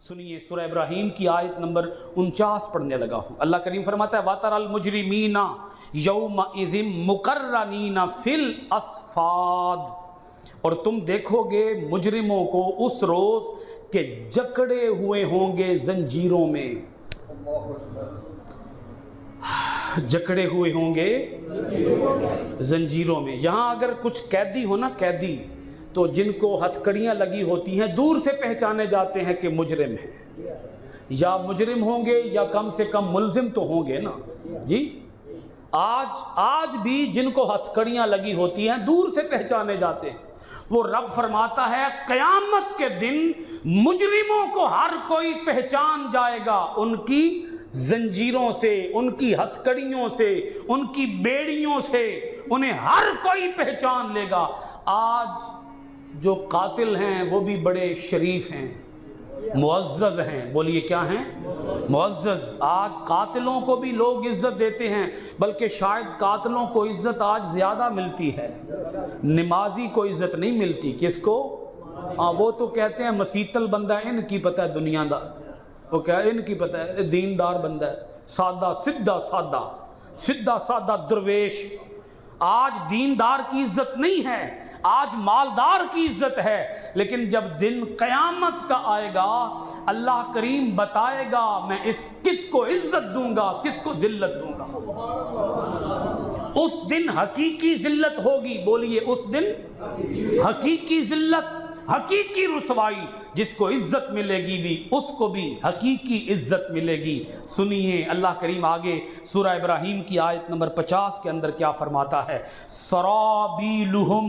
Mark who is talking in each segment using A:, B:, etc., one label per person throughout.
A: سنیے سورہ ابراہیم کی آیت نمبر 49 پڑھنے لگا ہوں۔ اللہ کریم فرماتا ہے وَتَرَى الْمُجْرِمِينَ يَوْمَئِذٍ مُقَرَّنِينَ فِي الْأَصْفَادِ، اور تم دیکھو گے مجرموں کو اس روز کہ جکڑے ہوئے ہوں گے زنجیروں میں، جکڑے ہوئے ہوں گے زنجیروں میں۔ یہاں اگر کچھ قیدی ہو نا، قیدی، تو جن کو ہتھ کڑیاں لگی ہوتی ہیں دور سے پہچانے جاتے ہیں کہ مجرم ہیں، یا مجرم ہوں گے یا کم سے کم ملزم تو ہوں گے نا جی۔ آج بھی جن کو ہتھ کڑیاں لگی ہوتی ہیں دور سے پہچانے جاتے ہیں۔ وہ رب فرماتا ہے قیامت کے دن مجرموں کو ہر کوئی پہچان جائے گا، ان کی زنجیروں سے، ان کی ہتھ کڑیوں سے، ان کی بیڑیوں سے انہیں ہر کوئی پہچان لے گا۔ آج جو قاتل ہیں وہ بھی بڑے شریف ہیں، معزز ہیں، بولیے کیا ہیں؟ معزز۔ آج قاتلوں کو بھی لوگ عزت دیتے ہیں، بلکہ شاید قاتلوں کو عزت آج زیادہ ملتی ہے، نمازی کو عزت نہیں ملتی۔ کس کو؟ وہ تو کہتے ہیں مسیتل بندہ ہے، ان کی پتہ ہے دنیا دا، وہ کیا ان کی پتہ ہے دیندار بندہ ہے، سادہ سیدھا سادہ سیدھا سادہ درویش۔ آج دیندار کی عزت نہیں ہے، آج مالدار کی عزت ہے، لیکن جب دن قیامت کا آئے گا اللہ کریم بتائے گا میں کس کو عزت دوں گا، کس کو ذلت دوں گا۔ اس دن حقیقی ذلت ہوگی، بولیے اس دن حقیقی ذلت، حقیقی رسوائی۔ جس کو عزت ملے گی بھی اس کو بھی حقیقی عزت ملے گی۔ سنیے اللہ کریم آگے سورہ ابراہیم کی آیت نمبر 50 کے اندر کیا فرماتا ہے۔ سرابیلہم،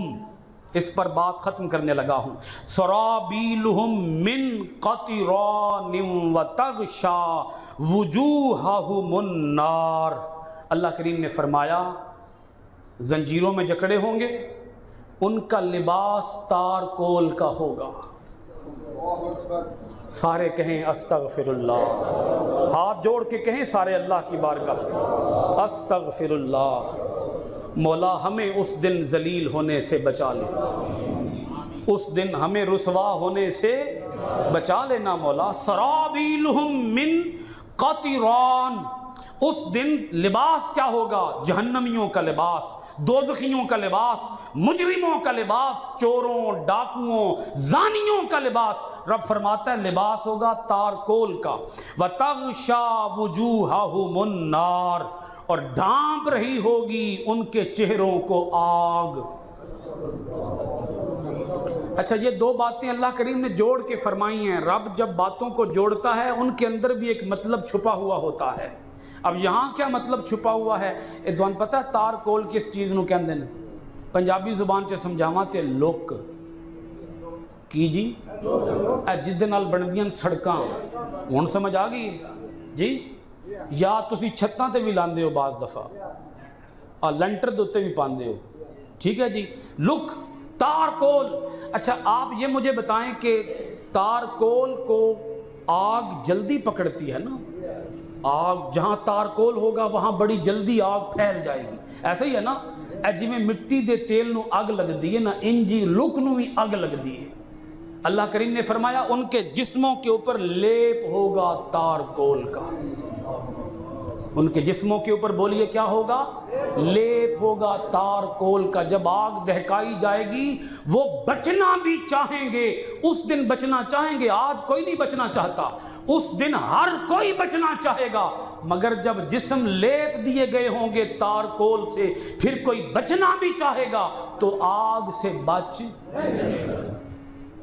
A: اس پر بات ختم کرنے لگا ہوں۔ سرابیلہم من قطران وتغشا وجوہہم النار۔ اللہ کریم نے فرمایا زنجیروں میں جکڑے ہوں گے، ان کا لباس تار کول کا ہوگا۔ سارے کہیں استغفر اللہ، ہاتھ جوڑ کے کہیں سارے اللہ کی بارگاہ استغفر اللہ۔ مولا ہمیں اس دن ذلیل ہونے سے بچا لے، اس دن ہمیں رسوا ہونے سے بچا لینا مولا۔ سرابیلہم من قطران، اس دن لباس کیا ہوگا؟ جہنمیوں کا لباس، دوزخیوں کا لباس، مجرموں کا لباس، چوروں، ڈاکوؤں، زانیوں کا لباس۔ رب فرماتا ہے لباس ہوگا تارکول کا۔ وَتَغْشَا وُجُوهَهُمُ النَّارُ، اور ڈھانپ رہی ہوگی ان کے چہروں کو آگ۔ اچھا یہ دو باتیں اللہ کریم نے جوڑ کے فرمائی ہیں۔ رب جب باتوں کو جوڑتا ہے ان کے اندر بھی ایک مطلب چھپا ہوا ہوتا ہے۔ اب یہاں کیا مطلب چھپا ہوا ہے؟ ادوان پتہ ہے تار کول کس چیز نو کہندے نے؟ پنجابی زبان سے سمجھاواں تے لوک کی جی، جس دے نال بندیاں سڑکاں، ہن سمجھ آ گئی جی؟ یا تسی چھتاں تے بھی لاندے ہو بعض دفعہ، لنٹر دے اوتے بھی پاندے ہو، ٹھیک ہے جی؟ لک، تار کول۔ اچھا آپ یہ مجھے بتائیں کہ تار کول کو آگ جلدی پکڑتی ہے نا؟ آگ جہاں تارکول ہوگا وہاں بڑی جلدی آگ پھیل جائے گی، ایسا ہی ہے نا؟ جی میں مٹی دے تیل نو اگ لگ دی ہے نا، انجی لک نو بھی اگ لگ دی ہے۔ اللہ کریم نے فرمایا ان کے جسموں کے اوپر لیپ ہوگا تارکول کا، ان کے جسموں کے اوپر بولیے کیا ہوگا؟ لیپ ہوگا تارکول کا۔ جب آگ دہکائی جائے گی وہ بچنا بھی چاہیں گے، اس دن بچنا چاہیں گے۔ آج کوئی نہیں بچنا چاہتا، اس دن ہر کوئی بچنا چاہے گا، مگر جب جسم لیپ دیے گئے ہوں گے تارکول سے پھر کوئی بچنا بھی چاہے گا تو آگ سے بچ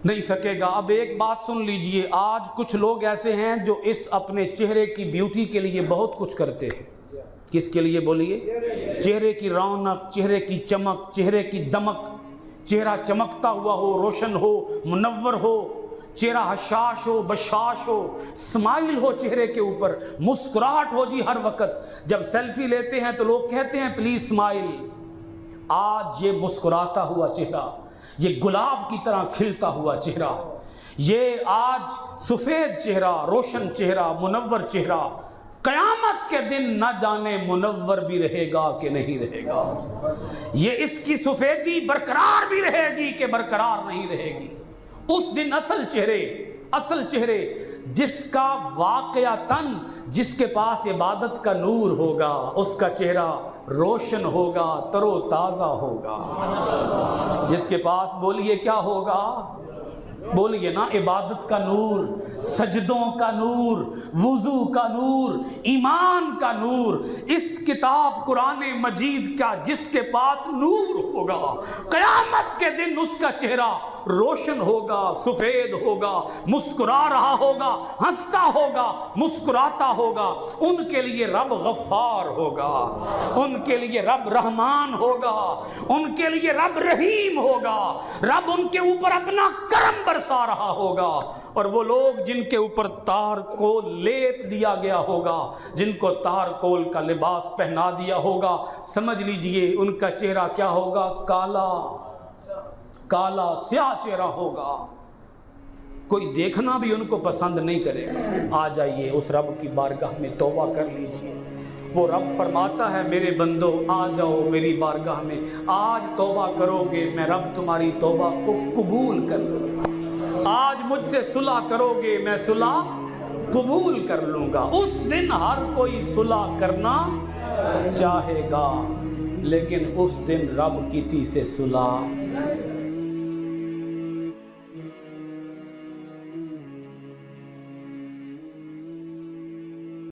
A: نہیں سکے گا۔ اب ایک بات سن لیجئے، آج کچھ لوگ ایسے ہیں جو اس اپنے چہرے کی بیوٹی کے لیے بہت کچھ کرتے ہیں۔ کس کے لیے بولیے؟ چہرے کی رونق، چہرے کی چمک، چہرے کی دمک، چہرہ چمکتا ہوا ہو، روشن ہو، منور ہو، چہرہ حشاش ہو، بشاش ہو، سمائل ہو چہرے کے اوپر، مسکراہٹ ہو جی ہر وقت۔ جب سیلفی لیتے ہیں تو لوگ کہتے ہیں پلیز سمائل۔ آج یہ مسکراتا ہوا چہرہ، یہ گلاب کی طرح کھلتا ہوا چہرہ، یہ آج سفید چہرہ، روشن چہرہ، منور چہرہ، قیامت کے دن نہ جانے منور بھی رہے گا کہ نہیں رہے گا، یہ اس کی سفیدی برقرار بھی رہے گی کہ برقرار نہیں رہے گی۔ اس دن اصل چہرے اصل چہرے جس کا واقعتاً جس کے پاس عبادت کا نور ہوگا اس کا چہرہ روشن ہوگا، تر و تازہ ہوگا۔ جس کے پاس بولیے کیا ہوگا؟ بولیے نا، عبادت کا نور، سجدوں کا نور، وضو کا نور، ایمان کا نور، اس کتاب قرآن مجید کا جس کے پاس نور ہوگا، قیامت کے دن اس کا چہرہ روشن ہوگا، سفید ہوگا، مسکرا رہا ہوگا، ہنستا ہوگا، مسکراتا ہوگا۔ ان کے لیے رب غفار ہوگا، ان کے لیے رب رحمان ہوگا، ان کے لیے رب رحیم ہوگا، رب ان کے اوپر اپنا کرم برسا رہا ہوگا۔ اور وہ لوگ جن کے اوپر تار کو لیپ دیا گیا ہوگا، جن کو تار کول کا لباس پہنا دیا ہوگا، سمجھ لیجئے ان کا چہرہ کیا ہوگا؟ کالا کالا سیاہ چہرہ ہوگا، کوئی دیکھنا بھی ان کو پسند نہیں کرے گا۔ آ جائیے اس رب کی بارگاہ میں توبہ کر لیجئے۔ وہ رب فرماتا ہے میرے بندو آ جاؤ میری بارگاہ میں، آج توبہ کرو گے میں رب تمہاری توبہ کو قبول کر لوں گا، آج مجھ سے صلح کرو گے میں صلح قبول کر لوں گا۔ اس دن ہر کوئی صلح کرنا چاہے گا، لیکن اس دن رب کسی سے صلح